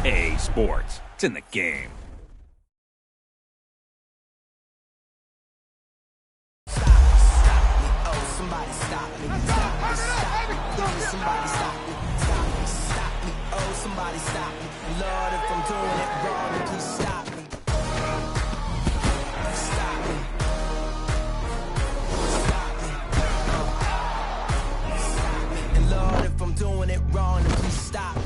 EA Sports. It's in the game. Somebody stop me. Stop me. Stop me. Somebody stop me. Stop me. Stop me. Oh, somebody stop me. Lord, if I'm doing it wrong, then please stop me. Stop me. Stop me. Stop me. And Lord, if I'm doing it wrong, then please stop me.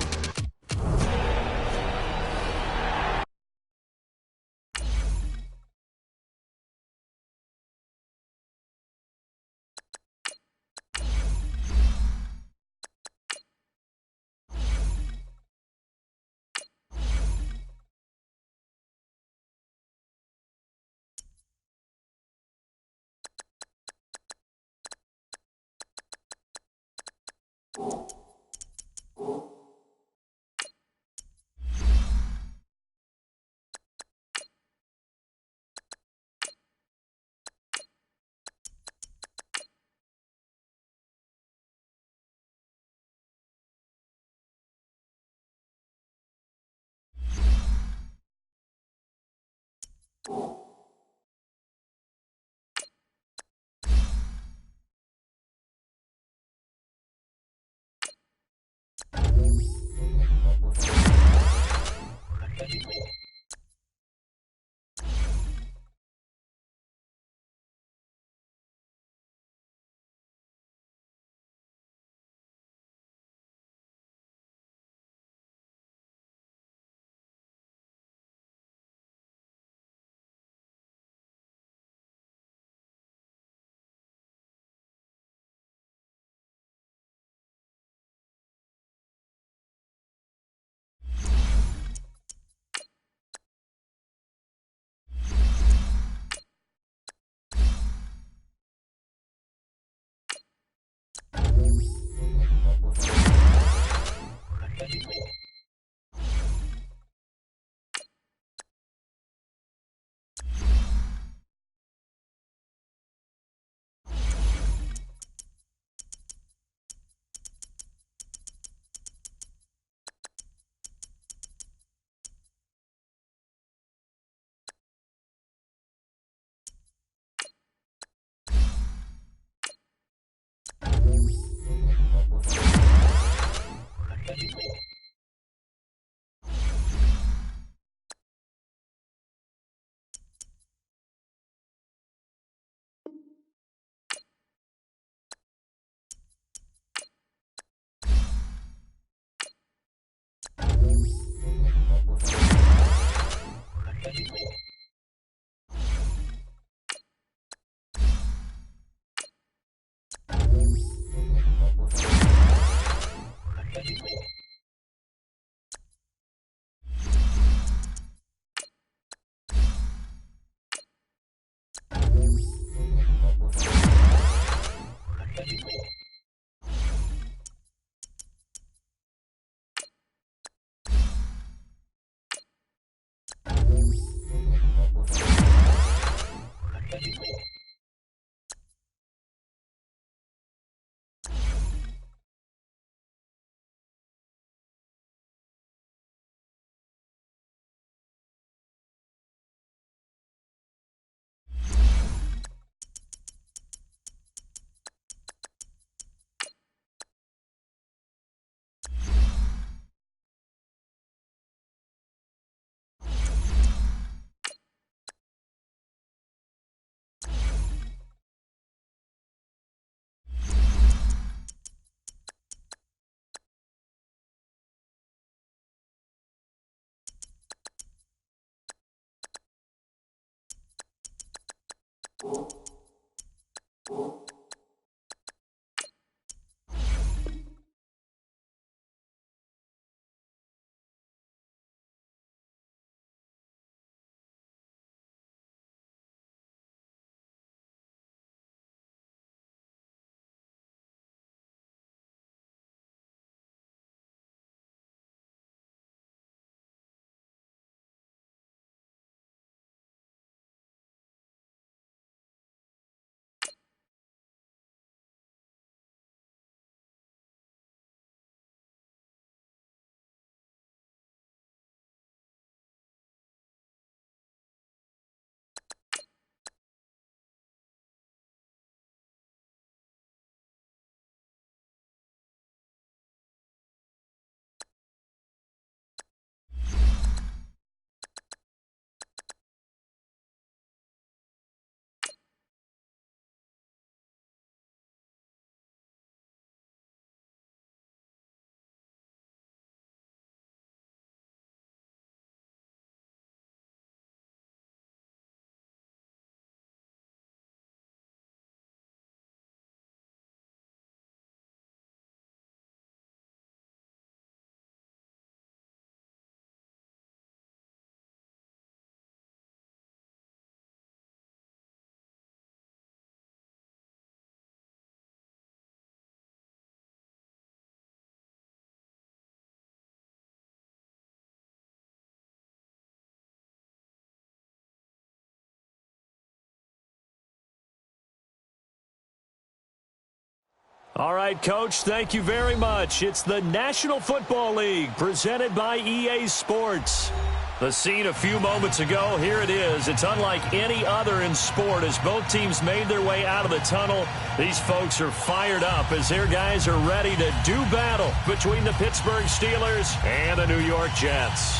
All right, Coach, thank you very much. It's the National Football League presented by EA Sports. The scene a few moments ago, here it is. It's unlike any other in sport as both teams made their way out of the tunnel. These folks are fired up as their guys are ready to do battle between the Pittsburgh Steelers and the New York Jets.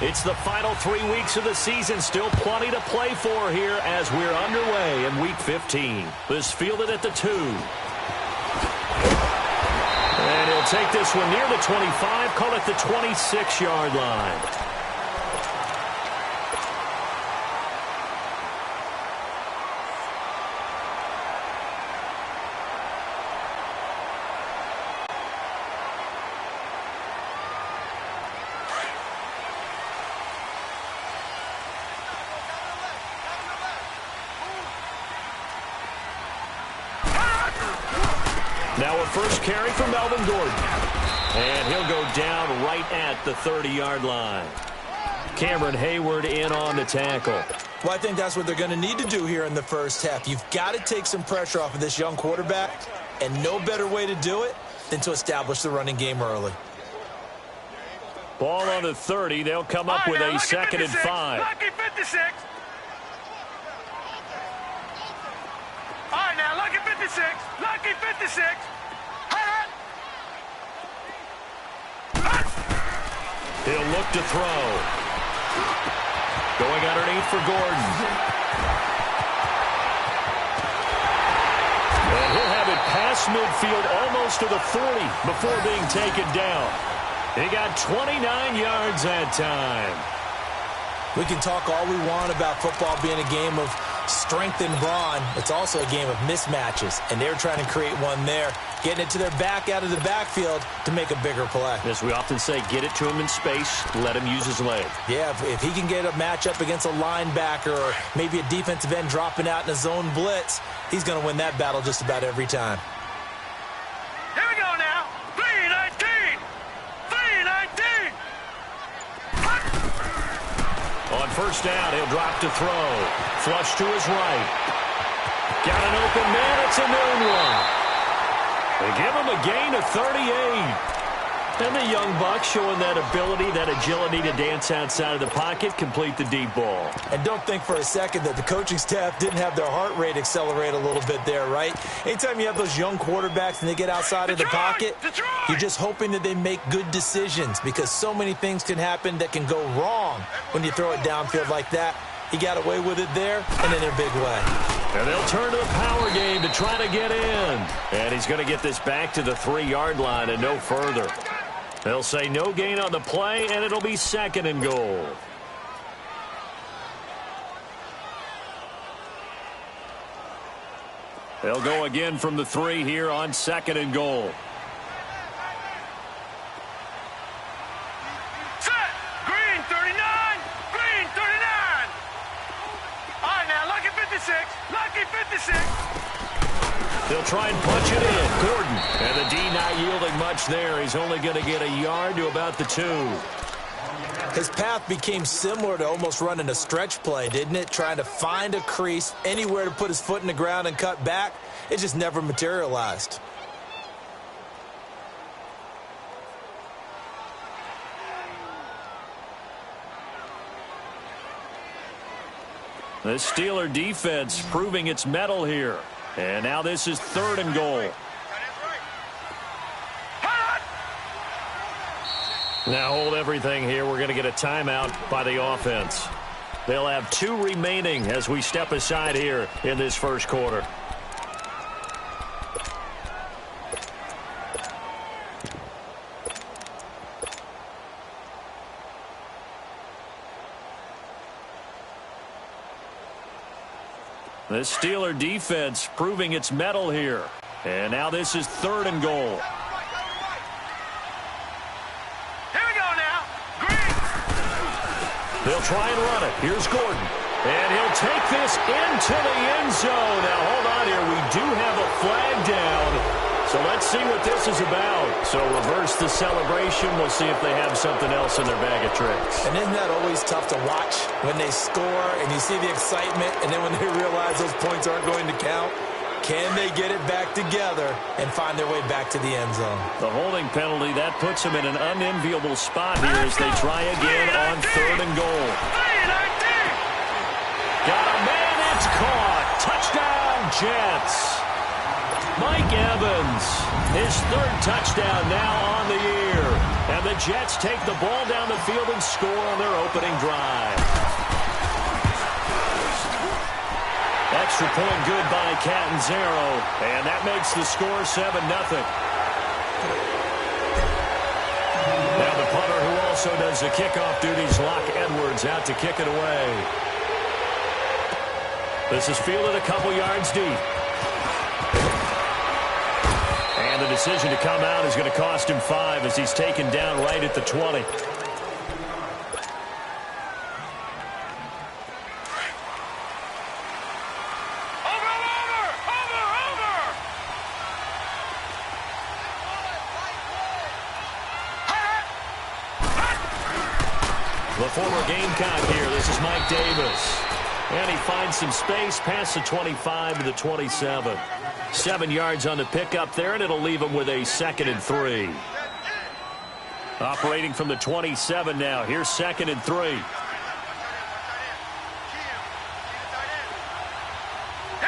It's the final 3 weeks of the season. Still plenty to play for here as we're underway in Week 15. This fielded at the 2. And he'll take this one near the 25, call it the 26-yard line. Now a first carry from Melvin Gordon. And he'll go down right at the 30-yard line. Cameron Hayward in on the tackle. Well, I think that's what they're going to need to do here in the first half. You've got to take some pressure off of this young quarterback, and no better way to do it than to establish the running game early. Ball on the 30. They'll come up with a 2nd and 5. Lucky 56. All right, now, lucky 56. Lucky 56. He'll look to throw. Going underneath for Gordon. And he'll have it past midfield almost to the 40 before being taken down. He got 29 yards that time. We can talk all we want about football being a game of strength and brawn. It's also a game of mismatches, and they're trying to create one there, getting it to their back out of the backfield to make a bigger play. As we often say, get it to him in space, let him use his leg. Yeah, if he can get a matchup against a linebacker or maybe a defensive end dropping out in a zone blitz, he's going to win that battle just about every time. Here we go now. 3-19. 3-19. On first down, he'll drop to throw. Flush to his right. Got an open man. It's a noon one. They give him a gain of 38. And the young buck showing that ability, that agility to dance outside of the pocket, complete the deep ball. And don't think for a second that the coaching staff didn't have their heart rate accelerate a little bit there, right? Anytime you have those young quarterbacks and they get outside of the pocket, you're just hoping that they make good decisions because so many things can happen that can go wrong when you throw it downfield like that. He got away with it there and in a big way. And they'll turn to the power game to try to get in. And he's going to get this back to the 3-yard line and no further. They'll say no gain on the play, and it'll be 2nd and goal. They'll go again from the 3 here on 2nd and goal. Set. Green 39. Green 39. All right, now, lucky 56. Lucky 56. They'll try and punch it in. Gordon. And the D not yielding much there. He's only going to get a yard to about the 2. His path became similar to almost running a stretch play, didn't it? Trying to find a crease, anywhere to put his foot in the ground and cut back. It just never materialized. The Steeler defense proving its mettle here. And now this is 3rd and goal. Now hold everything here. We're going to get a timeout by the offense. They'll have 2 remaining as we step aside here in this first quarter. The Steeler defense proving its mettle here. And now this is 3rd and goal. Here we go now. Green. They'll try and run it. Here's Gordon. And he'll take this into the end zone. Now, hold on here. We do have a flag down. So let's see what this is about. So reverse the celebration. We'll see if they have something else in their bag of tricks. And isn't that always tough to watch when they score and you see the excitement, and then when they realize those points aren't going to count? Can they get it back together and find their way back to the end zone? The holding penalty, that puts them in an unenviable spot here as they try again on 3rd and goal. Got a man, it's caught. Touchdown, Jets. Mike Evans, his 3rd touchdown now on the year. And the Jets take the ball down the field and score on their opening drive. Extra point good by Catanzaro, and that makes the score 7-0. Now the punter, who also does the kickoff duties, Locke Edwards, out to kick it away. This is fielded a couple yards deep. And the decision to come out is going to cost him 5 as he's taken down right at the 20. The former Gamecock here. This is Mike Davis. And he finds some space past the 25 to the 27. 7 yards on the pickup there, and it'll leave him with a 2nd and 3. Operating from the 27 now. Here's 2nd and 3. Here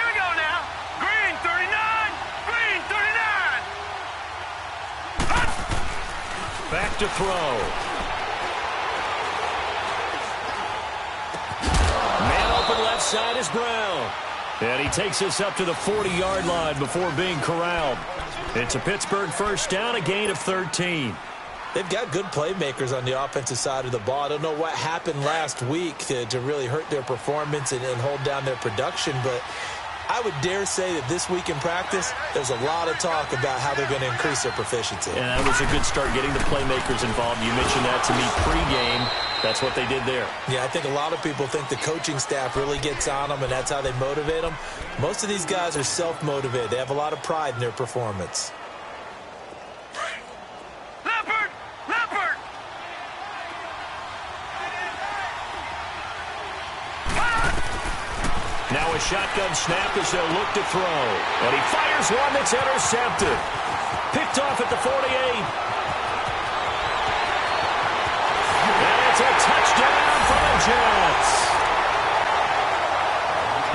we go now. Green 39. Green 39. Back to throw. Left side is Brown. And he takes us up to the 40-yard line before being corralled. It's a Pittsburgh first down, a gain of 13. They've got good playmakers on the offensive side of the ball. I don't know what happened last week to really hurt their performance and hold down their production, but I would dare say that this week in practice, there's a lot of talk about how they're going to increase their proficiency. And that was a good start, getting the playmakers involved. You mentioned that to me pregame. That's what they did there. Yeah, I think a lot of people think the coaching staff really gets on them, and that's how they motivate them. Most of these guys are self-motivated. They have a lot of pride in their performance. Leopard! Leopard! Now a shotgun snap as they'll look to throw. And he fires one that's intercepted. Picked off at the 48. It's a touchdown for the Jets.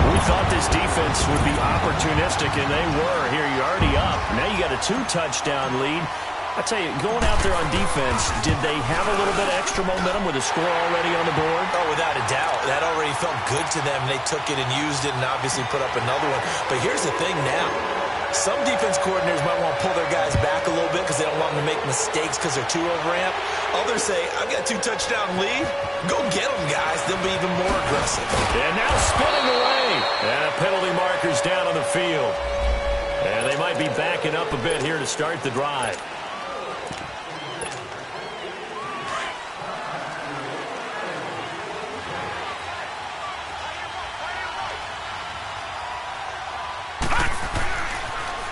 We thought this defense would be opportunistic, and they were. Here, you're already up. Now you got a 2-touchdown lead. I tell you, going out there on defense, did they have a little bit of extra momentum with a score already on the board? Oh, without a doubt. That already felt good to them. They took it and used it and obviously put up another one. But here's the thing now. Some defense coordinators might want to pull their guys back a little bit because they don't want them to make mistakes because they're too overamped. Others say, I've got a 2-touchdown lead. Go get them, guys. They'll be even more aggressive. And now spinning away. And a penalty marker's down on the field. And they might be backing up a bit here to start the drive.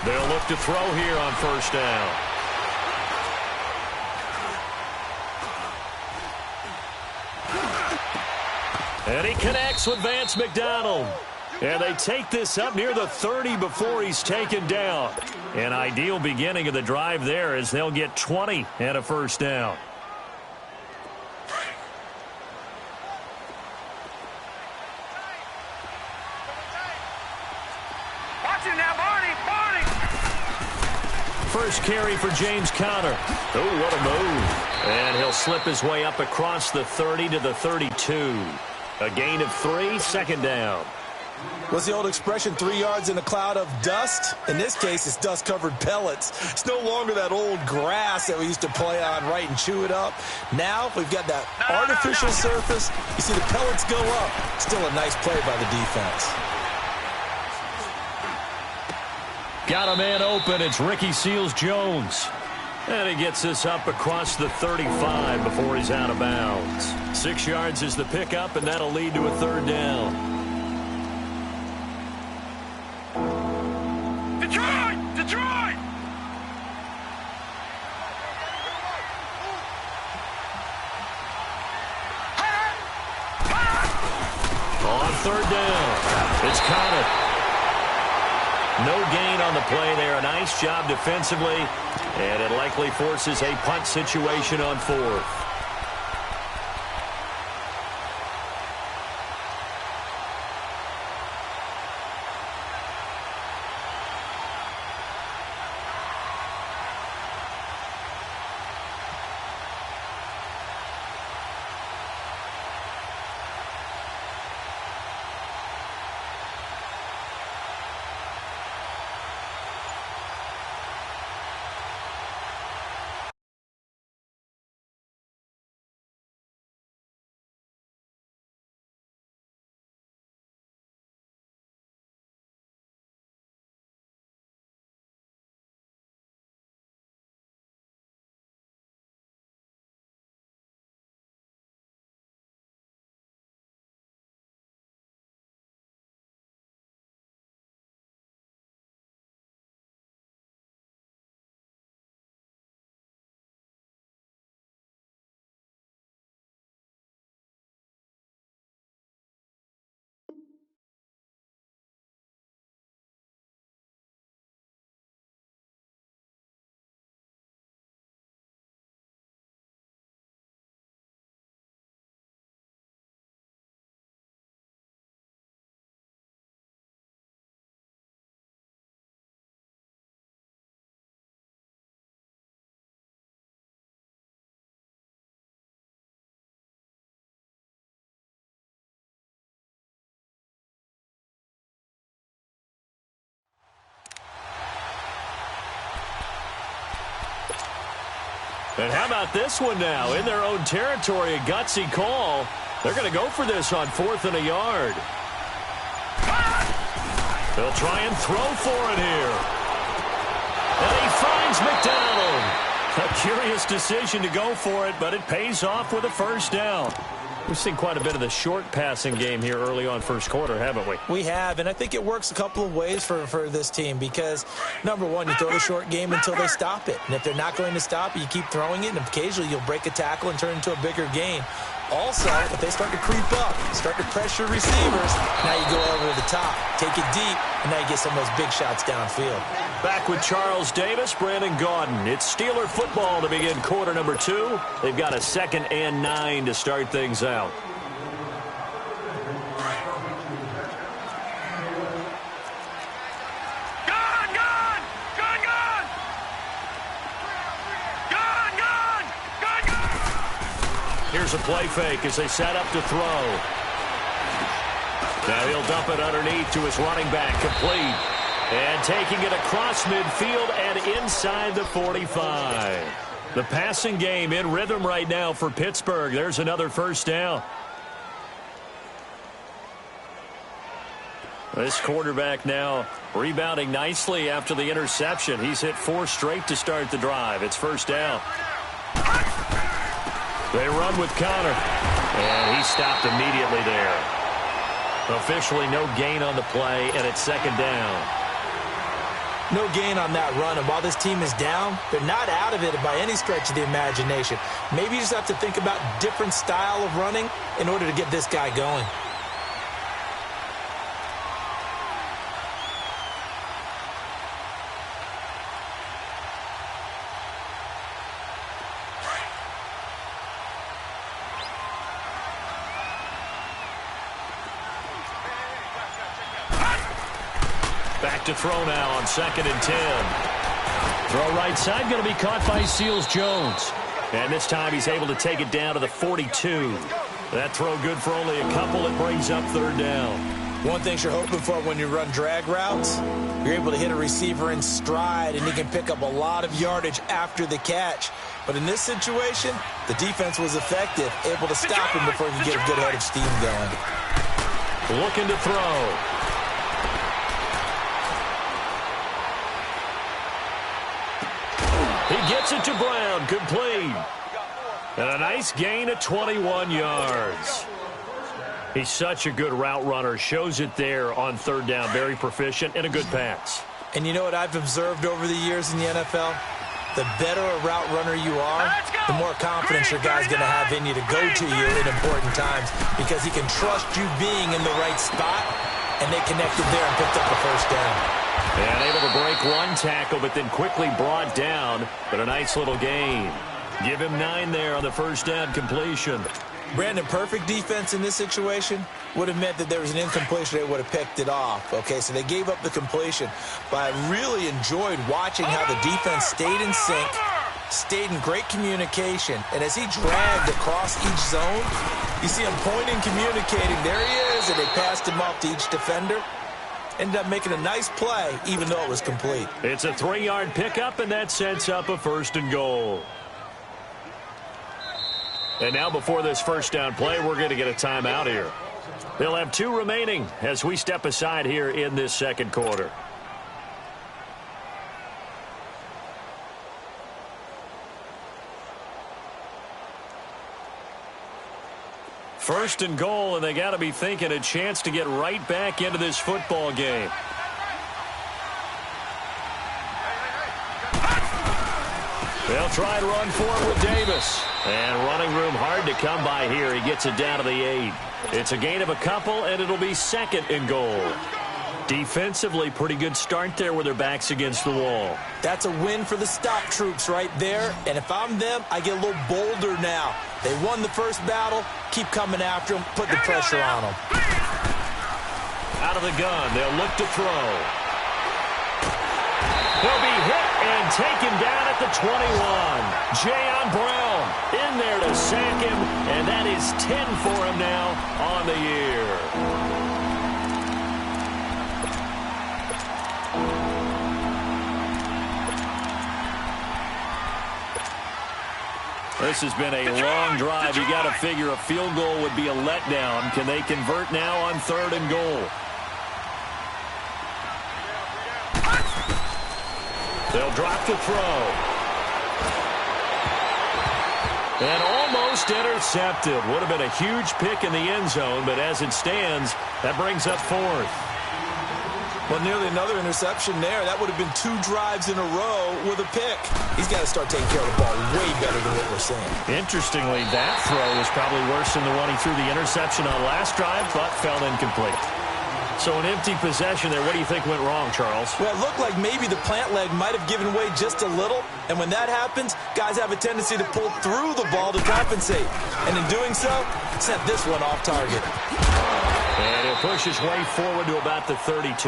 They'll look to throw here on first down. And he connects with Vance McDonald. And they take this up near the 30 before he's taken down. An ideal beginning of the drive there as they'll get 20 and a first down. First carry for James Conner. Oh, what a move. And he'll slip his way up across the 30 to the 32. A gain of 3, second down. What's the old expression, 3 yards in a cloud of dust? In this case, it's dust-covered pellets. It's no longer that old grass that we used to play on, right, and chew it up. Now we've got that artificial surface. You see the pellets go up. Still a nice play by the defense. Got a man open. It's Ricky Seals-Jones. And he gets this up across the 35 before he's out of bounds. 6 yards is the pickup, and that'll lead to a third down. Detroit! Detroit! third down. It's Connor. No gain on the play there. A nice job defensively, and it likely forces a punt situation on fourth. And how about this one now? In their own territory, a gutsy call. They're going to go for this on 4th and a yard. They'll try and throw for it here. And he finds McDonald. A curious decision to go for it, but it pays off with a first down. We've seen quite a bit of the short passing game here early on first quarter, haven't we? We have, and I think it works a couple of ways for this team because, number one, you throw the short game until they stop it. And if they're not going to stop it, you keep throwing it, and occasionally you'll break a tackle and turn it into a bigger gain. Also, if they start to creep up, start to pressure receivers, now you go over the top, take it deep, and now you get some of those big shots downfield. Back with Charles Davis, Brandon Gaudin. It's Steeler football to begin quarter number 2. They've got a 2nd and 9 to start things out. Here's a play fake as they set up to throw. Now he'll dump it underneath to his running back, complete. And taking it across midfield and inside the 45. The passing game in rhythm right now for Pittsburgh. There's another first down. This quarterback now rebounding nicely after the interception. He's hit 4 straight to start the drive. It's first down. They run with Connor. And he stopped immediately there. Officially no gain on the play, and it's 2nd down. No gain on that run, and while this team is down, they're not out of it by any stretch of the imagination. Maybe you just have to think about different style of running in order to get this guy going. Back to throw now on 2nd and 10. Throw right side going to be caught by Seals-Jones. And this time he's able to take it down to the 42. That throw good for only a couple. It brings up 3rd down. One thing you're hoping for when you run drag routes, you're able to hit a receiver in stride and he can pick up a lot of yardage after the catch. But in this situation, the defense was effective, able to stop him before he could get a good head of steam going. Looking to throw. He gets it to Brown, complete. And a nice gain of 21 yards. He's such a good route runner. Shows it there on 3rd down. Very proficient and a good pass. And you know what I've observed over the years in the NFL? The better a route runner you are, the more confidence your guy's going to have in you to go to you in important times because he can trust you being in the right spot, and they connected there and picked up the first down. And able to break one tackle, but then quickly brought down. But a nice little gain. Give him 9 there on the first down completion. Brandon, perfect defense in this situation would have meant that there was an incompletion. They would have picked it off. Okay, so they gave up the completion. But I really enjoyed watching how the defense stayed in sync, stayed in great communication. And as he dragged across each zone, you see him pointing, communicating. There he is, and they passed him off to each defender. Ended up making a nice play, even though it was complete. It's a 3-yard pickup, and that sets up a 1st and goal. And now before this first down play, we're going to get a timeout here. They'll have 2 remaining as we step aside here in this second quarter. First and goal, and they got to be thinking a chance to get right back into this football game. They'll try and run forward with Davis. And running room hard to come by here. He gets it down to the 8. It's a gain of a couple, and it'll be 2nd and goal. Defensively, pretty good start there with their backs against the wall. That's a win for the stop troops right there. And if I'm them, I get a little bolder now. They won the first battle. Keep coming after them. Put the pressure on them. Out of the gun. They'll look to throw. He'll be hit and taken down at the 21. Jayon Brown in there to sack him, and that is 10 for him now on the year. This has been a long drive. You got to figure a field goal would be a letdown. Can they convert now on 3rd and goal? They'll drop the throw. And almost intercepted. Would have been a huge pick in the end zone, but as it stands, that brings up 4th. Well, nearly another interception there. That would have been 2 drives in a row with a pick. He's got to start taking care of the ball way better than what we're seeing. Interestingly, that throw was probably worse than the one he threw the interception on last drive, but fell incomplete. So an empty possession there. What do you think went wrong, Charles? Well, it looked like maybe the plant leg might have given way just a little. And when that happens, guys have a tendency to pull through the ball to compensate. And in doing so, sent this one off target. And he'll push his way forward to about the 32.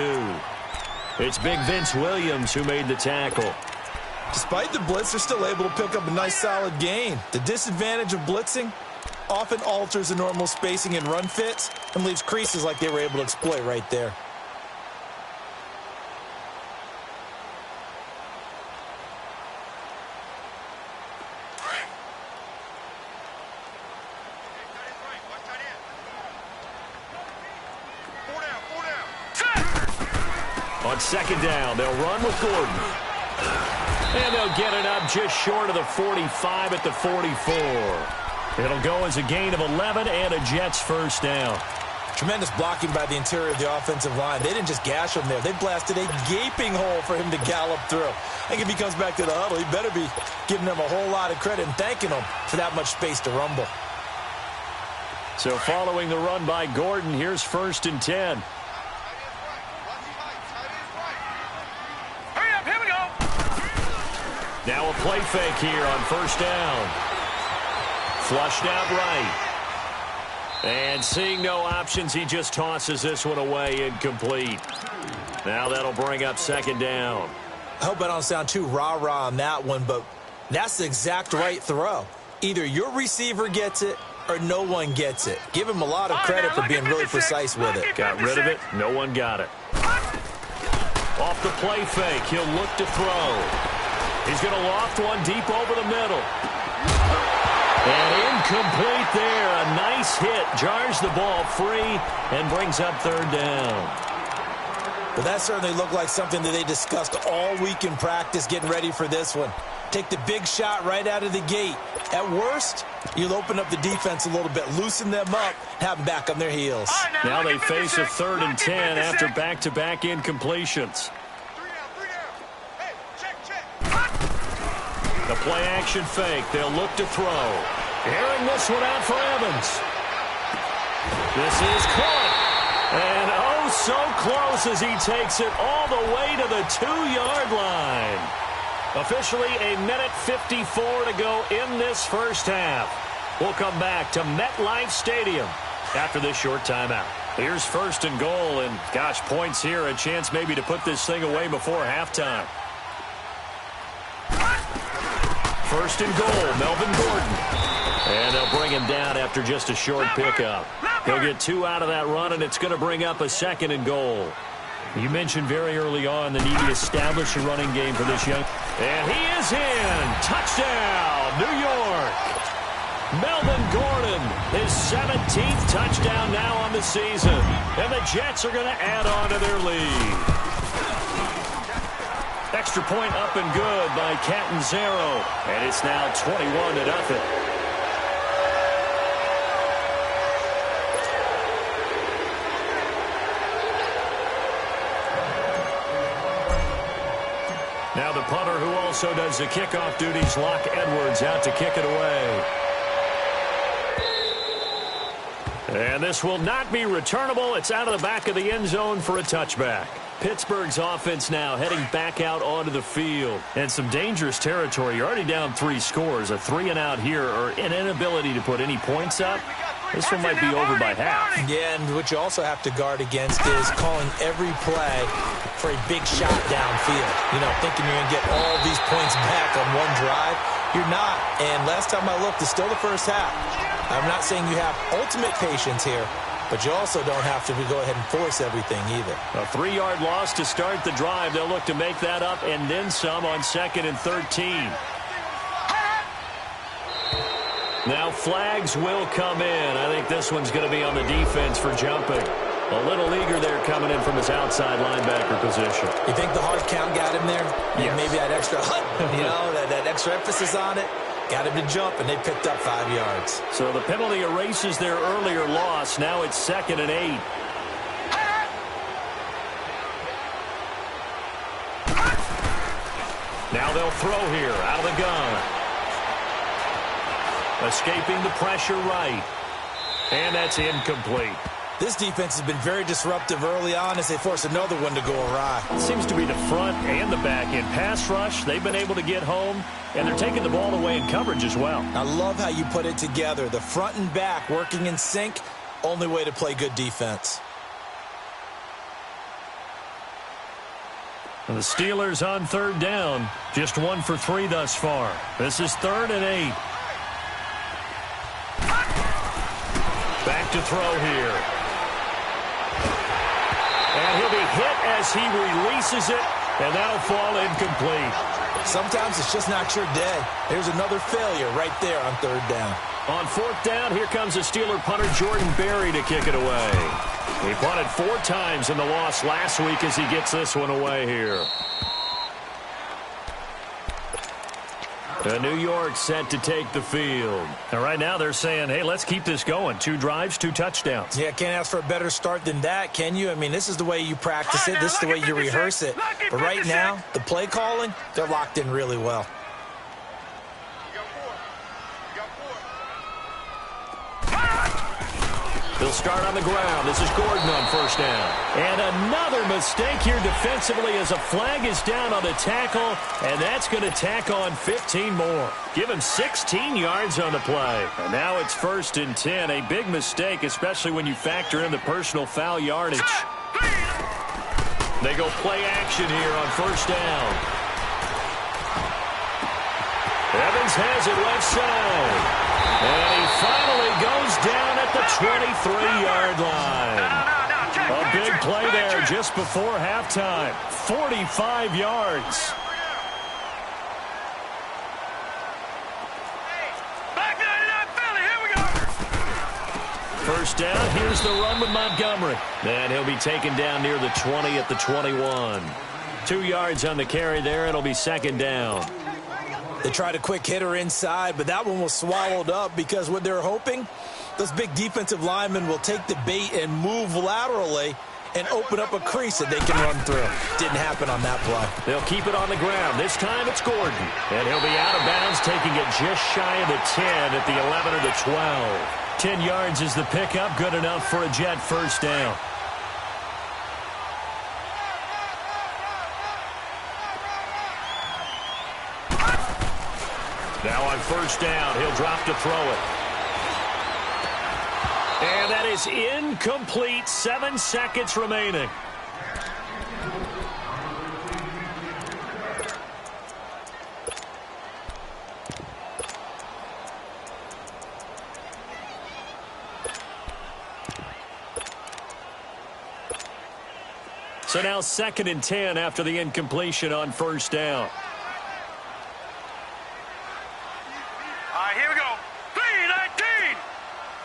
It's big Vince Williams who made the tackle. Despite the blitz, they're still able to pick up a nice solid gain. The disadvantage of blitzing often alters the normal spacing and run fits and leaves creases like they were able to exploit right there. On 2nd down, they'll run with Gordon. And they'll get it up just short of the 45 at the 44. It'll go as a gain of 11 and a Jets first down. Tremendous blocking by the interior of the offensive line. They didn't just gash him there. They blasted a gaping hole for him to gallop through. I think if he comes back to the huddle, he better be giving them a whole lot of credit and thanking them for that much space to rumble. So following the run by Gordon, here's 1st and 10. Hurry up, here we go. Now a play fake here on 1st down. Flushed out right. And seeing no options, he just tosses this one away incomplete. Now that'll bring up 2nd down. I hope I don't sound too rah-rah on that one, but that's the exact right throw. Either your receiver gets it or no one gets it. Give him a lot of credit for being really precise with it. Got rid of it. No one got it. Off the play fake, he'll look to throw. He's going to loft one deep over the middle. And incomplete there. A nice hit. Jars the ball free and brings up 3rd down. Well, that certainly looked like something that they discussed all week in practice getting ready for this one. Take the big shot right out of the gate. At worst, you'll open up the defense a little bit, loosen them up, have them back on their heels. Now they face a 3rd and 10 after back-to-back incompletions. The play action fake. They'll look to throw. Airing this one out for Evans. This is caught. And oh, so close as he takes it all the way to the 2-yard line. Officially a minute 54 to go in this first half. We'll come back to MetLife Stadium after this short timeout. Here's first and goal, and gosh, points here, a chance maybe to put this thing away before halftime. First and goal, Melvin Gordon. And they'll bring him down after just a short pickup. He'll get 2 out of that run, and it's going to bring up a second and goal. You mentioned very early on the need to establish a running game for this young. And he is in. Touchdown, New York. Melvin Gordon, his 17th touchdown now on the season. And the Jets are going to add on to their lead. Extra point up and good by Catanzaro. And it's now 21-0. Now the punter who also does the kickoff duties, Locke Edwards, out to kick it away. And this will not be returnable. It's out of the back of the end zone for a touchback. Pittsburgh's offense now heading back out onto the field. And some dangerous territory. You're already down 3 scores. A 3-and-out here, or an inability to put any points up. This one might be over by half. Yeah, and what you also have to guard against is calling every play for a big shot downfield. You know, thinking you're going to get all these points back on one drive. You're not. And last time I looked, it's still the first half. I'm not saying you have ultimate patience here, but you also don't have to go ahead and force everything either. A 3-yard loss to start the drive. They'll look to make that up and then some on 2nd and 13. Now flags will come in. I think this one's going to be on the defense for jumping. A little eager there coming in from his outside linebacker position. You think the hard count got him there? Yes. Maybe that extra that extra emphasis on it. Got him to jump, and they picked up 5 yards. So the penalty erases their earlier loss. Now it's 2nd and 8. Now they'll throw here out of the gun. Escaping the pressure right. And that's incomplete. This defense has been very disruptive early on as they force another one to go awry. It seems to be the front and the back end. Pass rush, they've been able to get home, and they're taking the ball away in coverage as well. I love how you put it together. The front and back working in sync, only way to play good defense. And the Steelers on 3rd down, just 1 for 3 thus far. This is 3rd and 8. Back to throw here. And he'll be hit as he releases it, and that'll fall incomplete. Sometimes it's just not your day. There's another failure right there on 3rd down. On 4th down, here comes the Steeler punter Jordan Berry to kick it away. He punted 4 times in the loss last week as he gets this one away here. New York set to take the field. And right now they're saying, hey, let's keep this going. 2 drives, 2 touchdowns. Yeah, can't ask for a better start than that, can you? I mean, this is the way you practice it. This is the way you rehearse it. But right now, the play calling, they're locked in really well. They'll start on the ground. This is Gordon on 1st down. And another mistake here defensively as a flag is down on the tackle, and that's going to tack on 15 more. Give him 16 yards on the play. And now it's 1st and 10. A big mistake, especially when you factor in the personal foul yardage. They go play action here on 1st down. Evans has it left side. And he finally goes down at the 23-yard line. A big play there just before halftime. 45 yards. Back 99 Philly, here we go. 1st down, here's the run with Montgomery. And he'll be taken down near the 20 at the 21. 2 yards on the carry there. It'll be 2nd down. They tried a quick hitter inside, but that one was swallowed up because what they're hoping, those big defensive linemen will take the bait and move laterally and open up a crease that they can run through. Didn't happen on that play. They'll keep it on the ground. This time it's Gordon. And he'll be out of bounds, taking it just shy of the 10 at the 11 or the 12. 10 yards is the pickup. Good enough for a Jet first down. Now on first down, he'll drop to throw it. And that is incomplete. 7 seconds remaining. So now 2nd and 10 after the incompletion on first down. All right, here we go. 3-19.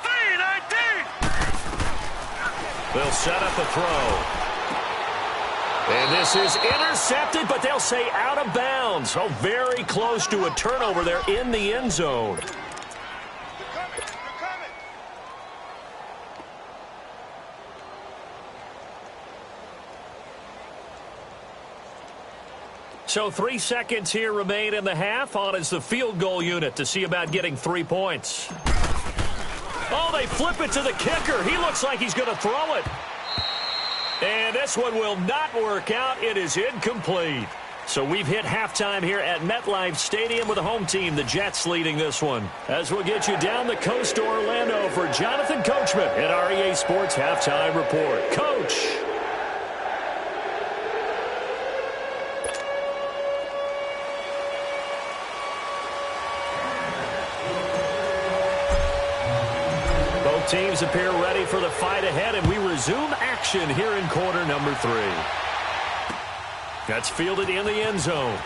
3-19. They'll set up a throw. And this is intercepted, but they'll say out of bounds. Oh, very close to a turnover there in the end zone. So 3 seconds here remain in the half. On is the field goal unit to see about getting 3 points. Oh, they flip it to the kicker. He looks like he's going to throw it. And this one will not work out. It is incomplete. So we've hit halftime here at MetLife Stadium with the home team, the Jets, leading this one. As we'll get you down the coast to Orlando for Jonathan Coachman at our EA Sports Halftime Report. Coach. Teams appear ready for the fight ahead, and we resume action here in quarter number 3. That's fielded in the end zone.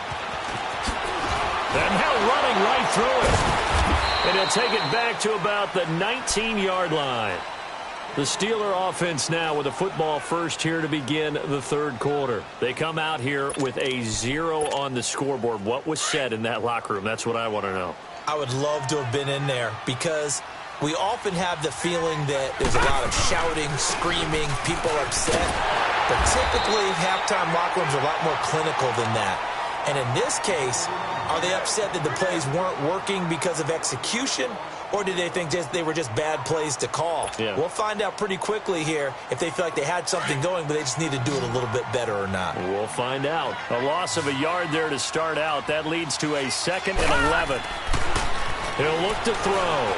And now running right through it. And he'll take it back to about the 19-yard line. The Steeler offense now with a football first here to begin the third quarter. They come out here with a 0 on the scoreboard. What was said in that locker room? That's what I want to know. I would love to have been in there because we often have the feeling that there's a lot of shouting, screaming, people upset. But typically, halftime locker rooms are a lot more clinical than that. And in this case, are they upset that the plays weren't working because of execution? Or did they think they were just bad plays to call? Yeah. We'll find out pretty quickly here if they feel like they had something going, but they just need to do it a little bit better or not. We'll find out. A loss of a yard there to start out. That leads to a 2nd and 11. He'll look to throw.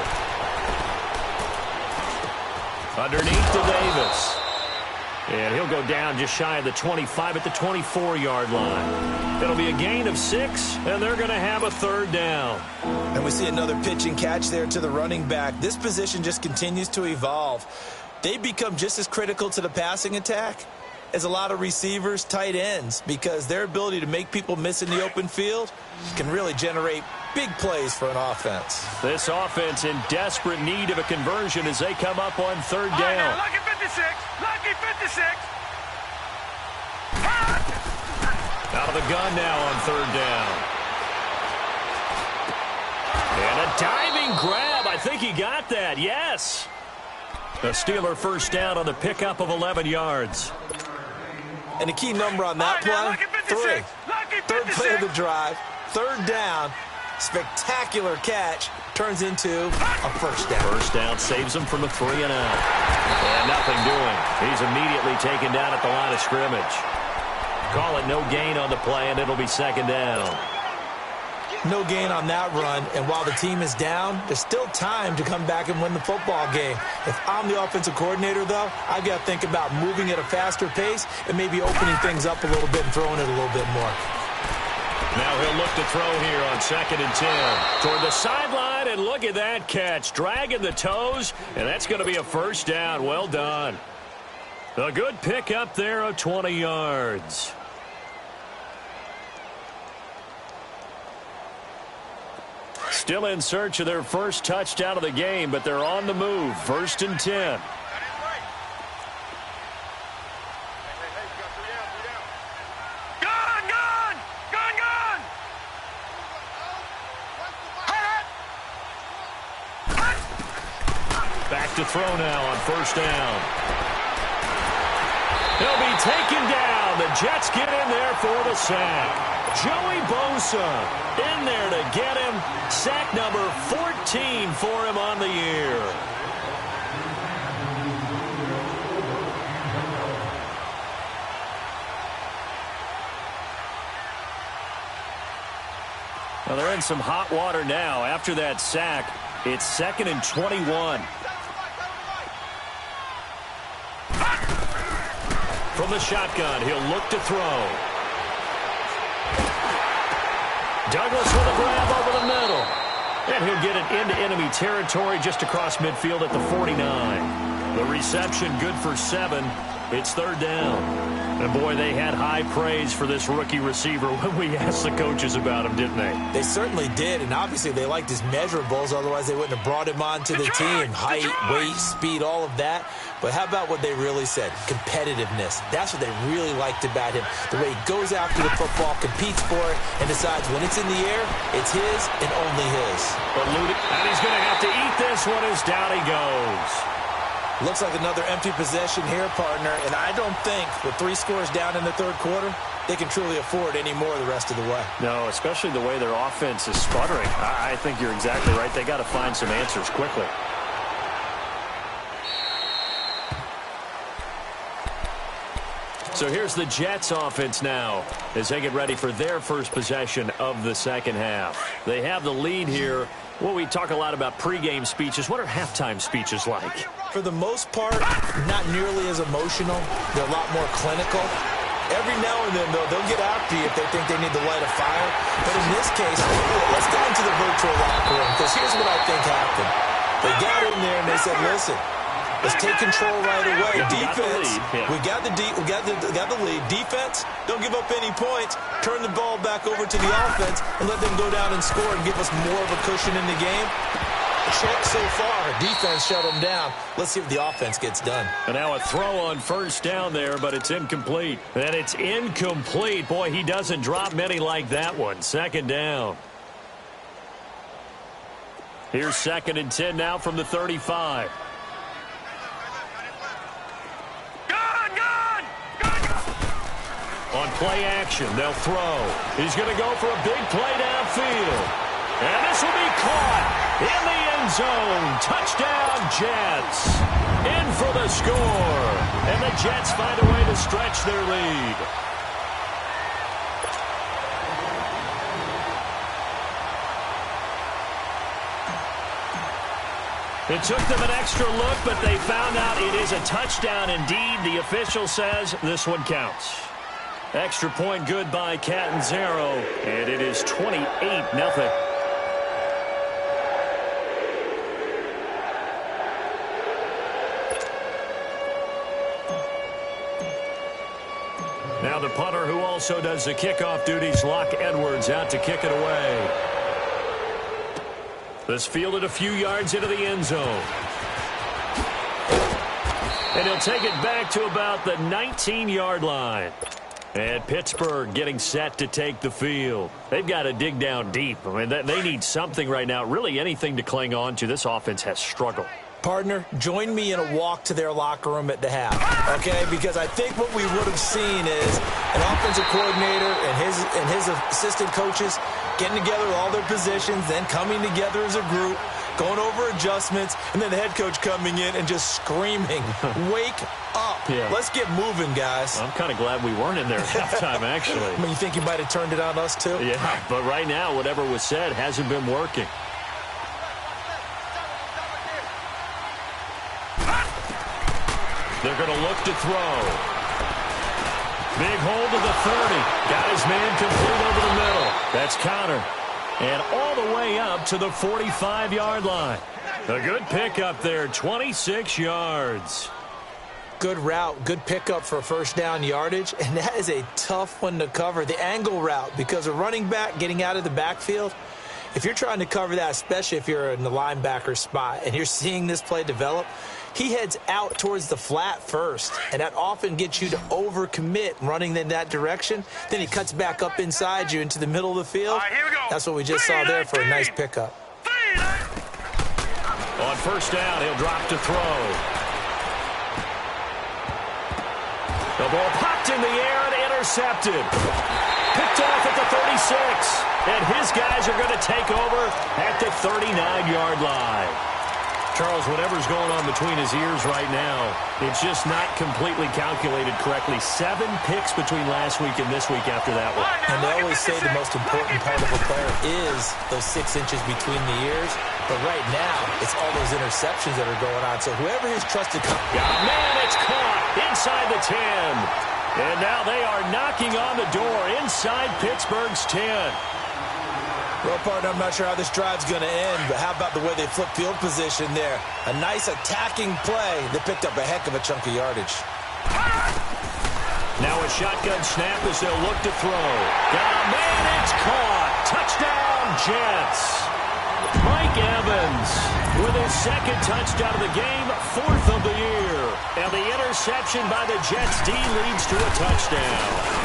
Underneath to Davis. And he'll go down just shy of the 25 at the 24-yard line. It'll be a gain of 6, and they're going to have a 3rd down. And we see another pitch and catch there to the running back. This position just continues to evolve. They become just as critical to the passing attack as a lot of receivers, tight ends, because their ability to make people miss in the open field can really generate big plays for an offense. This offense in desperate need of a conversion as they come up on 3rd down. Right, now, lucky 56. Lucky 56. Out of the gun now on 3rd down. And a diving grab. I think he got that. Yes. The Steeler first down on the pickup of 11 yards. And the key number on that play, 3. Third play of the drive, 3rd down. Spectacular catch turns into a first down. First down saves him from a 3 and out. And nothing doing. He's immediately taken down at the line of scrimmage. Call it no gain on the play, and it'll be 2nd down. No gain on that run, and while the team is down, there's still time to come back and win the football game. If I'm the offensive coordinator, though, I've got to think about moving at a faster pace and maybe opening things up a little bit and throwing it a little bit more. Now he'll look to throw here on 2nd and 10. Toward the sideline, and look at that catch. Dragging the toes, and that's going to be a first down. Well done. A good pick up there of 20 yards. Still in search of their first touchdown of the game, but they're on the move. 1st and 10. Back to throw now on 1st down. He'll be taken down. The Jets get in there for the sack. Joey Bosa in there to get him. Sack number 14 for him on the year. Well, they're in some hot water now. After that sack, it's 2nd and 21. From the shotgun, he'll look to throw. Douglas with a grab over the middle. And he'll get it into enemy territory just across midfield at the 49. The reception good for 7. It's 3rd down. And, boy, they had high praise for this rookie receiver when we asked the coaches about him, didn't they? They certainly did, and obviously they liked his measurables. Otherwise, they wouldn't have brought him onto the team. Height, weight, speed, all of that. But how about what they really said? Competitiveness. That's what they really liked about him. The way he goes after the football, competes for it, and decides when it's in the air, it's his and only his. And he's going to have to eat this one as down he goes. Looks like another empty possession here, partner, and I don't think with 3 scores down in the 3rd quarter, they can truly afford any more the rest of the way. No, especially the way their offense is sputtering. I think you're exactly right. They got to find some answers quickly. So here's the Jets offense now as they get ready for their first possession of the second half. They have the lead here. Well, we talk a lot about pregame speeches. What are halftime speeches like? For the most part, not nearly as emotional. They're a lot more clinical. Every now and then, though, they'll get after you if they think they need to light a fire. But in this case, let's go into the virtual locker room, because here's what I think happened. They got in there and they said, listen, let's take control right away. Defense, we got the lead. Defense, don't give up any points. Turn the ball back over to the offense and let them go down and score and give us more of a cushion in the game. Check so far. Defense shut them down. Let's see if the offense gets done. And now a throw on first down there, but it's incomplete. And it's incomplete. Boy, he doesn't drop many like that one. 2nd down. Here's 2nd and 10 now from the 35. On play action, they'll throw. He's going to go for a big play downfield. And this will be caught in the end zone. Touchdown, Jets. In for the score. And the Jets find a way to stretch their lead. It took them an extra look, but they found out it is a touchdown indeed. The official says this one counts. Extra point good by Catanzaro, and it is 28-0. Now the punter who also does the kickoff duties, Locke Edwards, out to kick it away. This fielded a few yards into the end zone. And he'll take it back to about the 19-yard line. And Pittsburgh getting set to take the field. They've got to dig down deep. I mean, they need something right now, really anything to cling on to. This offense has struggled. Partner, join me in a walk to their locker room at the half, okay? Because I think what we would have seen is an offensive coordinator and his assistant coaches getting together with all their positions, then coming together as a group, going over adjustments, and then the head coach coming in and just screaming, wake up. Yeah. Let's get moving, guys. I'm kind of glad we weren't in there at halftime, actually. I mean, you think you might have turned it on us, too? Yeah, but right now, whatever was said hasn't been working. They're going to look to throw. Big hold to the 30. Got his man complete over the middle. That's Connor. And all the way up to the 45-yard line. A good pickup there, 26 yards. Good route, good pickup for first down yardage, and that is a tough one to cover. The angle route, because a running back getting out of the backfield, if you're trying to cover that, especially if you're in the linebacker spot and you're seeing this play develop, he heads out towards the flat first, and that often gets you to overcommit running in that direction. Then he cuts back up inside you into the middle of the field. Right, here we go. That's what we just saw there for a nice pickup. On first down, he'll drop to throw. They'll ball popped in the air and intercepted. Picked off at the 36. And his guys are going to take over at the 39-yard line. Charles, whatever's going on between his ears right now, it's just not completely calculated correctly. 7 picks between last week and this week after that one. And they always say the most important part of a player is those 6 inches between the ears. But right now, it's all those interceptions that are going on. So whoever his trusted... Man, it's caught inside the 10. And now they are knocking on the door inside Pittsburgh's 10. Well, partner, I'm not sure how this drive's going to end, but how about the way they flip field position there? A nice attacking play that picked up a heck of a chunk of yardage. Now a shotgun snap as they'll look to throw. Got a man, it's caught. Touchdown, Jets. Mike Evans with his 2nd touchdown of the game, 4th of the year. And the interception by the Jets D leads to a touchdown.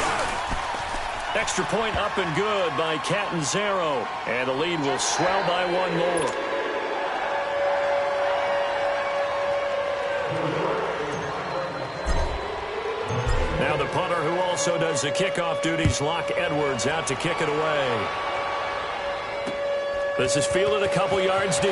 Extra point up and good by Catanzaro. And the lead will swell by 1 more. Now the punter who also does the kickoff duties, Locke Edwards, out to kick it away. This is fielded a couple yards deep.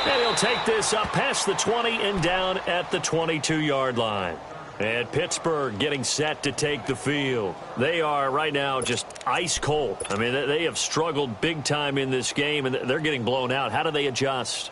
And he'll take this up past the 20 and down at the 22-yard line. And Pittsburgh getting set to take the field. They are right now just ice cold. I mean, they have struggled big time in this game, and they're getting blown out. How do they adjust?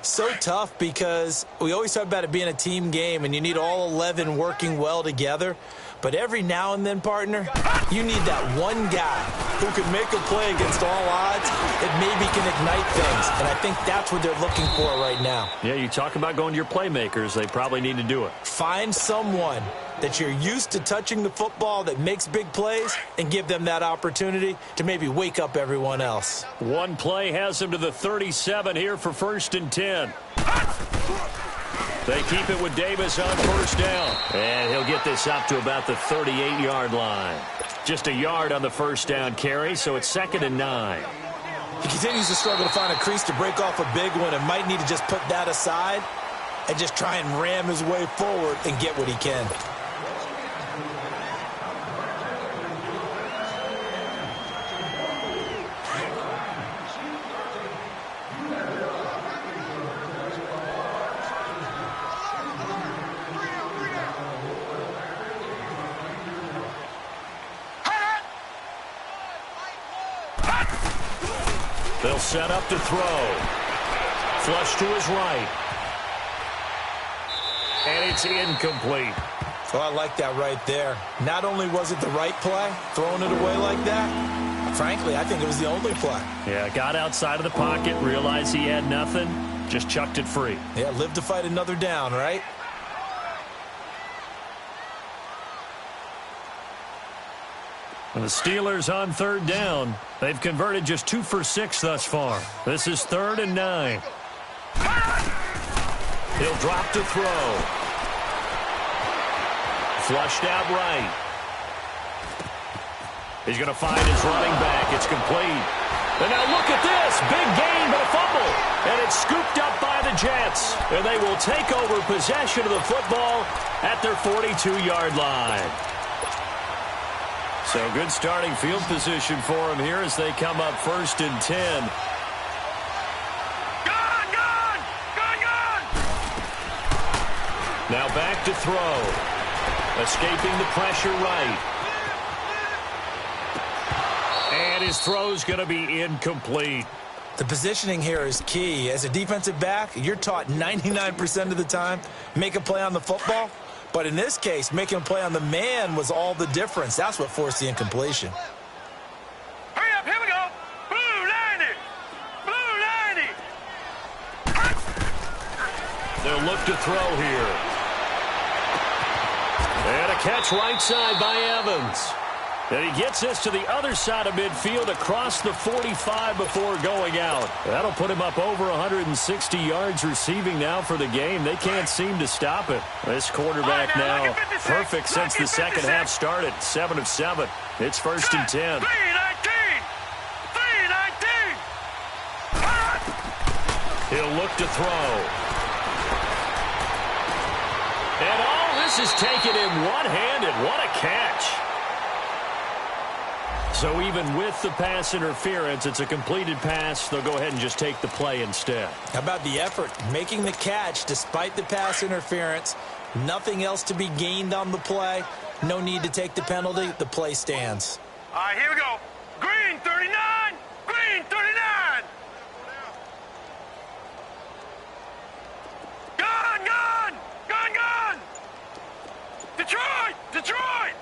So tough because we always talk about it being a team game, and you need all 11 working well together. But every now and then, partner, you need that one guy who can make a play against all odds and maybe can ignite things. And I think that's what they're looking for right now. Yeah, you talk about going to your playmakers. They probably need to do it. Find someone that you're used to touching the football that makes big plays and give them that opportunity to maybe wake up everyone else. One play has them to the 37 here for 1st and 10. They keep it with Davis on 1st down. And he'll get this up to about the 38-yard line. Just a yard on the 1st down carry, so it's 2nd and 9. He continues to struggle to find a crease to break off a big one and might need to just put that aside and just try and ram his way forward and get what he can. They'll set up to throw. Flush to his right. And it's incomplete. Oh, I like that right there. Not only was it the right play, throwing it away like that, frankly, I think it was the only play. Yeah, got outside of the pocket, realized he had nothing, just chucked it free. Yeah, live to fight another down, right? And the Steelers on 3rd down. They've converted just 2 for 6 thus far. This is 3rd and 9. He'll drop to throw. Flushed out right. He's going to find his running back. It's complete. And now look at this. Big gain, but a fumble. And it's scooped up by the Jets. And they will take over possession of the football at their 42-yard line. So good starting field position for him here as they come up 1st and 10. Gone! Now back to throw. Escaping the pressure right. And his throw's going to be incomplete. The positioning here is key. As a defensive back, you're taught 99% of the time, make a play on the football. But in this case, making a play on the man was all the difference. That's what forced the incompletion. Hurry up, here we go. Blue 90. Blue 90. They'll look to throw here. And a catch right side by Evans. And he gets this to the other side of midfield across the 45 before going out. That'll put him up over 160 yards receiving now for the game. They can't seem to stop it. This quarterback now perfect since the second half started. 7 of 7. It's 1st and 10. 319. He'll look to throw. And This is taken in one-handed. What a catch. So even with the pass interference, it's a completed pass. They'll go ahead and just take the play instead. How about the effort? Making the catch despite the pass interference. Nothing else to be gained on the play. No need to take the penalty. The play stands. All right, here we go. Green 39. Green 39. Gun, gun. Gun, gun. Detroit. Detroit.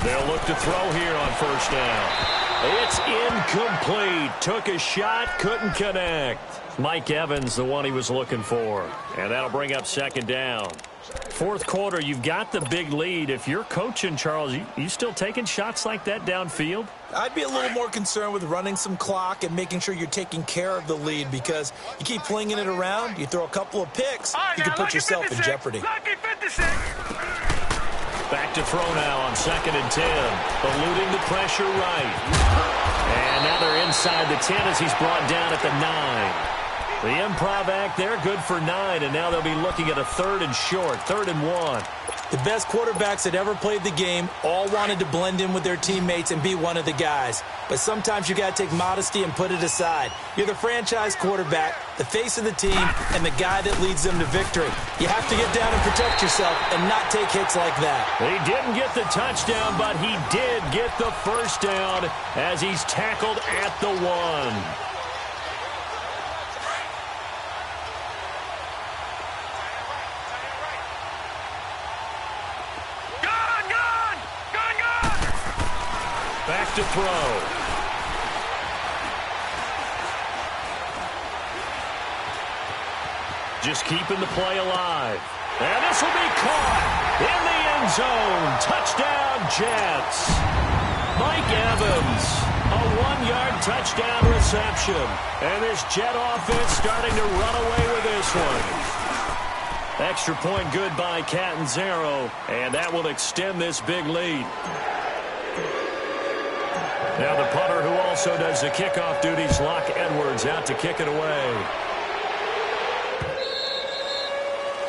They'll look to throw here on first down. It's incomplete. Took a shot, couldn't connect. Mike Evans, the one he was looking for. And that'll bring up second down. Fourth quarter, you've got the big lead. If you're coaching, Charles, you still taking shots like that downfield? I'd be a little more concerned with running some clock and making sure you're taking care of the lead, because you keep flinging it around, you throw a couple of picks, you can put yourself 56, in jeopardy. Lucky 56. Back to throw now on 2nd and 10. Eluding the pressure right. And now they're inside the 10 as he's brought down at the 9. The improv act there, good for 9, and now they'll be looking at a 3rd and short, 3rd and 1. The best quarterbacks that ever played the game all wanted to blend in with their teammates and be one of the guys. But sometimes you got to take modesty and put it aside. You're the franchise quarterback, the face of the team, and the guy that leads them to victory. You have to get down and protect yourself and not take hits like that. He didn't get the touchdown, but he did get the first down as he's tackled at the 1. Back to throw. Just keeping the play alive. And this will be caught in the end zone. Touchdown, Jets. Mike Evans, a 1-yard touchdown reception. And this Jet offense starting to run away with this one. Extra point good by Catanzaro, and that will extend this big lead. Now the punter, who also does the kickoff duties, Locke Edwards, out to kick it away.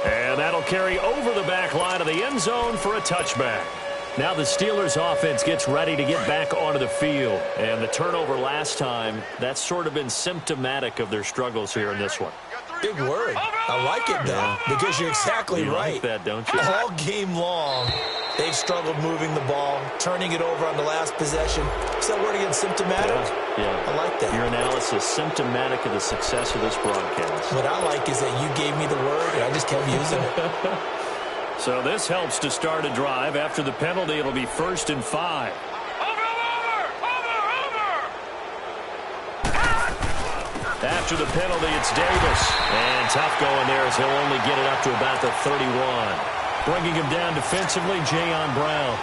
And that'll carry over the back line of the end zone for a touchback. Now the Steelers offense gets ready to get back onto the field. And the turnover last time, that's sort of been symptomatic of their struggles here in this one. Big word. I like it, though, because you're exactly right. You like that, don't you? All game long, they've struggled moving the ball, turning it over on the last possession. Is that word again, symptomatic? Yeah. I like that. Your analysis, symptomatic of the success of this broadcast. What I like is that you gave me the word, and I just kept using it. So this helps to start a drive. After the penalty, it'll be 1st and 5. After the penalty, it's Davis. And tough going there as he'll only get it up to about the 31. Bringing him down defensively, Jayon Brown.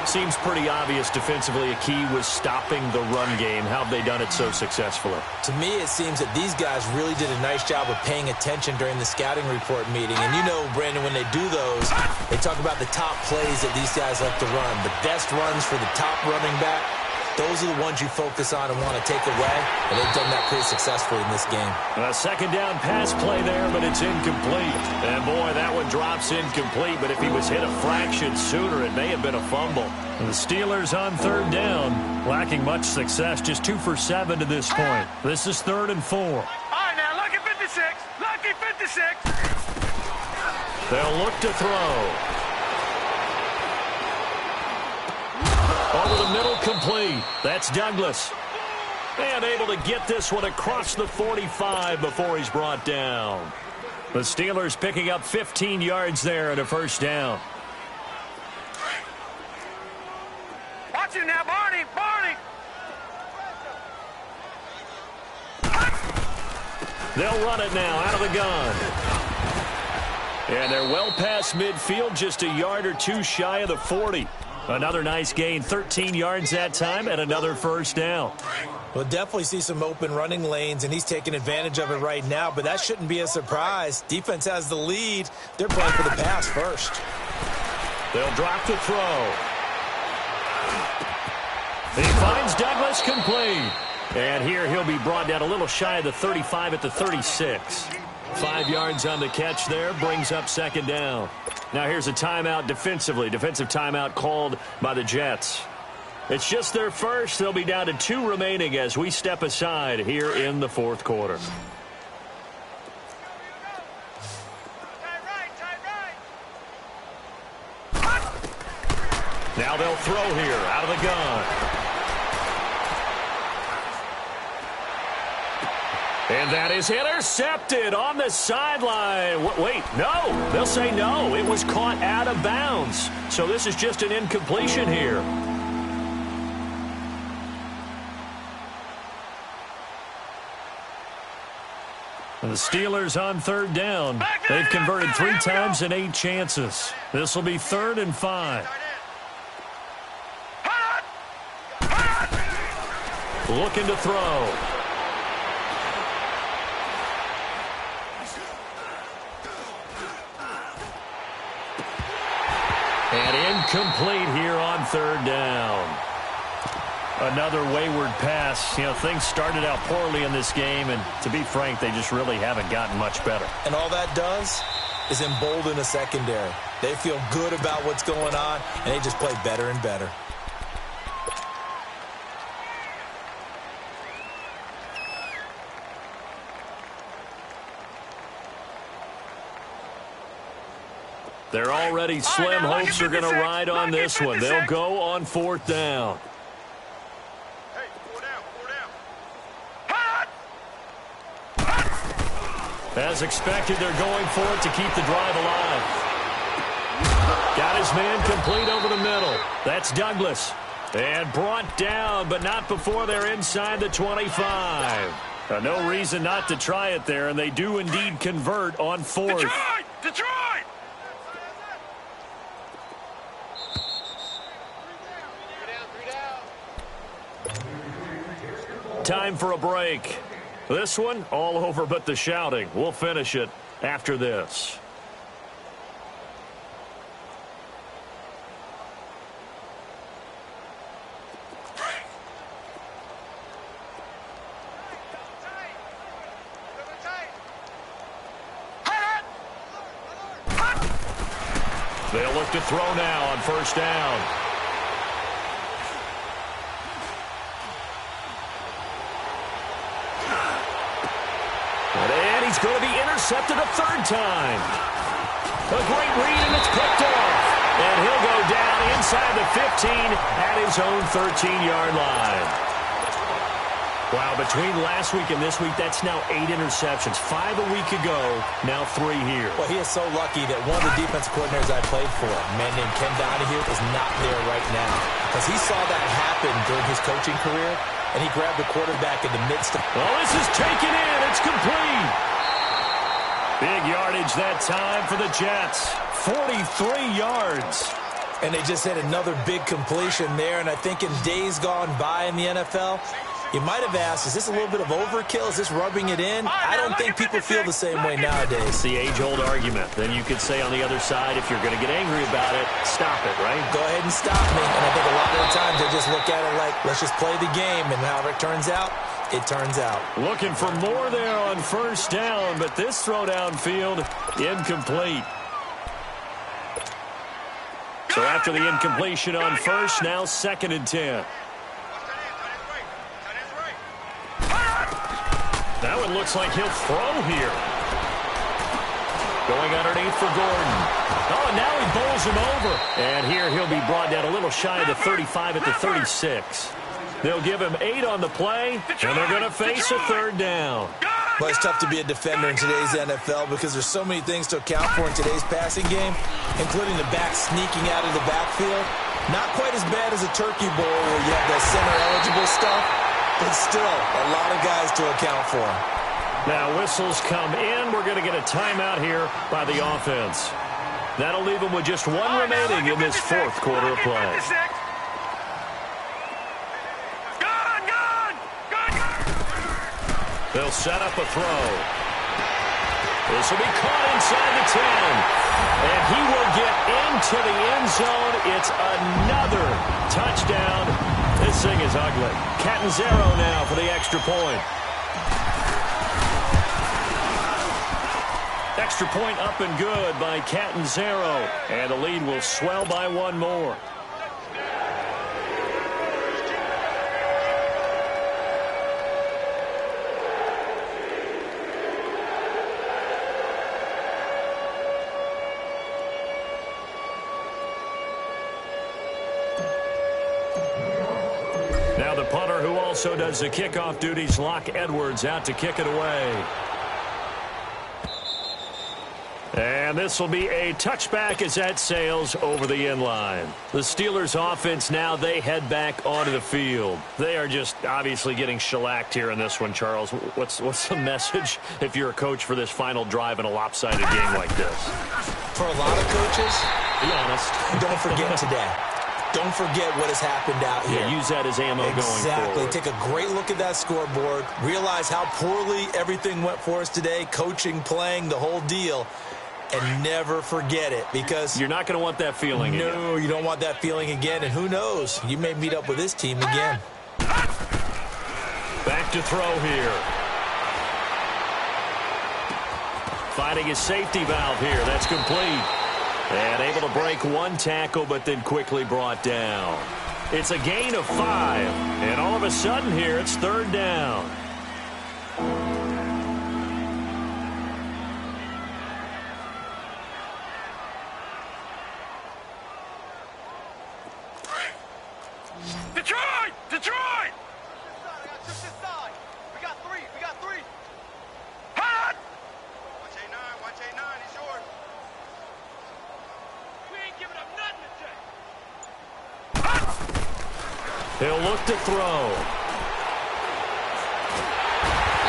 Seems pretty obvious defensively a key was stopping the run game. How have they done it so successfully? To me, it seems that these guys really did a nice job of paying attention during the scouting report meeting. And you know, Brandon, when they do those, they talk about the top plays that these guys like to run. The best runs for the top running back. Those are the ones you focus on and want to take away, and they've done that pretty successfully in this game. A second down pass play there, but it's incomplete. And, boy, that one drops incomplete, but if he was hit a fraction sooner, it may have been a fumble. And the Steelers on 3rd down, lacking much success, just 2 for 7 to this point. This is 3rd and 4. All right, now, lucky 56. Lucky 56. They'll look to throw. Over the middle, complete. That's Douglas. And able to get this one across the 45 before he's brought down. The Steelers picking up 15 yards there and a first down. Watch him now, Barney. Barney. They'll run it now out of the gun. And they're well past midfield, just a yard or two shy of the 40. Another nice gain, 13 yards that time, and another first down. We'll definitely see some open running lanes, and he's taking advantage of it right now, but that shouldn't be a surprise. Defense has the lead. They're playing for the pass first. They'll drop the throw. He finds Douglas complete. And here he'll be brought down a little shy of the 35 at the 36. 5 yards on the catch there, brings up second down. Now here's a timeout defensively. Defensive timeout called by the Jets. It's just their first. They'll be down to 2 remaining as we step aside here in the fourth quarter. Now they'll throw here out of the gun. And that is intercepted on the sideline. Wait, no. They'll say no. It was caught out of bounds. So this is just an incompletion here. And the Steelers on third down. They've converted 3 times in 8 chances. This will be 3rd and 5. Looking to throw. And incomplete here on 3rd down. Another wayward pass. You know, things started out poorly in this game, and to be frank, they just really haven't gotten much better. And all that does is embolden the secondary. They feel good about what's going on, and they just play better and better. They're already slim hopes are going to ride on this one. They'll go on 4th down. Hey, 4 down. As expected, they're going for it to keep the drive alive. Got his man complete over the middle. That's Douglas. And brought down, but not before they're inside the 25. No reason not to try it there, and they do indeed convert on 4th. Detroit! Time for a break. This one, all over but the shouting. We'll finish it after this. They'll look to throw now on 1st down. And he's going to be intercepted a 3rd time. A great read, and it's picked off. And he'll go down inside the 15 at his own 13-yard line. Wow, between last week and this week, that's now 8 interceptions. 5 a week ago, now 3 here. Well, he is so lucky that one of the defensive coordinators I played for, a man named Ken Donahue, is not there right now. Because he saw that happen during his coaching career, and he grabbed the quarterback in the midst of... Oh, this is taken in. It's complete. Big yardage that time for the Jets. 43 yards. And they just had another big completion there, and I think in days gone by in the NFL... You might have asked, is this a little bit of overkill? Is this rubbing it in? I don't think people feel the same way nowadays. It's the age-old argument. Then you could say on the other side, if you're going to get angry about it, stop it, right? Go ahead and stop me. And I think a lot of the times they just look at it like, let's just play the game. And however it turns out, it turns out. Looking for more there on 1st down, but this throw downfield, incomplete. So after the incompletion on 1st, now 2nd and 10. That one looks like he'll throw here. Going underneath for Gordon. Oh, and now he bowls him over. And here he'll be brought down a little shy of the 35 at the 36. They'll give him 8 on the play, and they're going to face a 3rd down. Well, it's tough to be a defender in today's NFL because there's so many things to account for in today's passing game, including the back sneaking out of the backfield. Not quite as bad as a turkey bowl where you have that center-eligible stuff. But still, a lot of guys to account for. Now whistles come in. We're going to get a timeout here by the offense. That'll leave them with just 1 remaining in this 4th quarter of play. They'll set up a throw. This will be caught inside the 10. And he will get into the end zone. It's another touchdown. This thing is ugly. Catanzaro now for the extra point. Extra point up and good by Catanzaro. And the lead will swell by one more. Now the punter, who also does the kickoff duties, Locke Edwards, out to kick it away. And this will be a touchback as that sails over the end line. The Steelers offense now, they head back onto the field. They are just obviously getting shellacked here in this one, Charles. What's the message if you're a coach for this final drive in a lopsided game like this? For a lot of coaches, be honest, don't forget today. Don't forget what has happened out here. Yeah, use that as ammo going forward. Exactly. Take a great look at that scoreboard. Realize how poorly everything went for us today. Coaching, playing, the whole deal. And never forget it, because you're not going to want that feeling again. No, you don't want that feeling again. And who knows? You may meet up with this team again. Back to throw here. Finding his safety valve here. That's complete. And able to break one tackle, but then quickly brought down. It's a gain of 5. And all of a sudden here, it's third down. Detroit! Detroit! We got three. Hot! Watch A9, he's yours. We ain't giving up nothing today. He'll look to throw.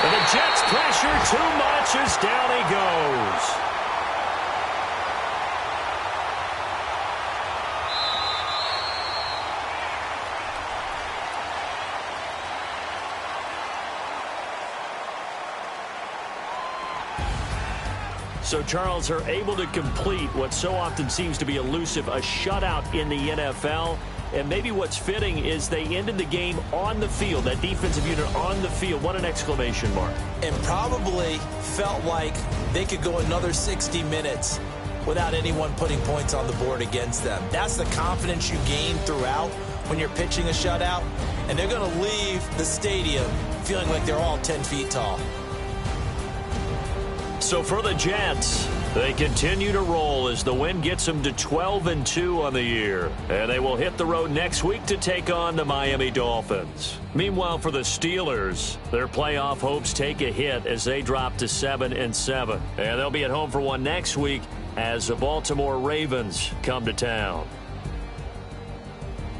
And the Jets pressure too much as down he goes. So, Charles, are able to complete what so often seems to be elusive, a shutout in the NFL. And maybe what's fitting is they ended the game on the field, that defensive unit on the field. What an exclamation mark. And probably felt like they could go another 60 minutes without anyone putting points on the board against them. That's the confidence you gain throughout when you're pitching a shutout. And they're going to leave the stadium feeling like they're all 10 feet tall. So for the Jets, they continue to roll as the win gets them to 12-2 on the year. And they will hit the road next week to take on the Miami Dolphins. Meanwhile, for the Steelers, their playoff hopes take a hit as they drop to 7-7. And they'll be at home for one next week as the Baltimore Ravens come to town.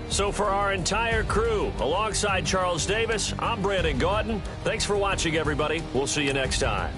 So for our entire crew, alongside Charles Davis, I'm Brandon Gaudin. Thanks for watching, everybody. We'll see you next time.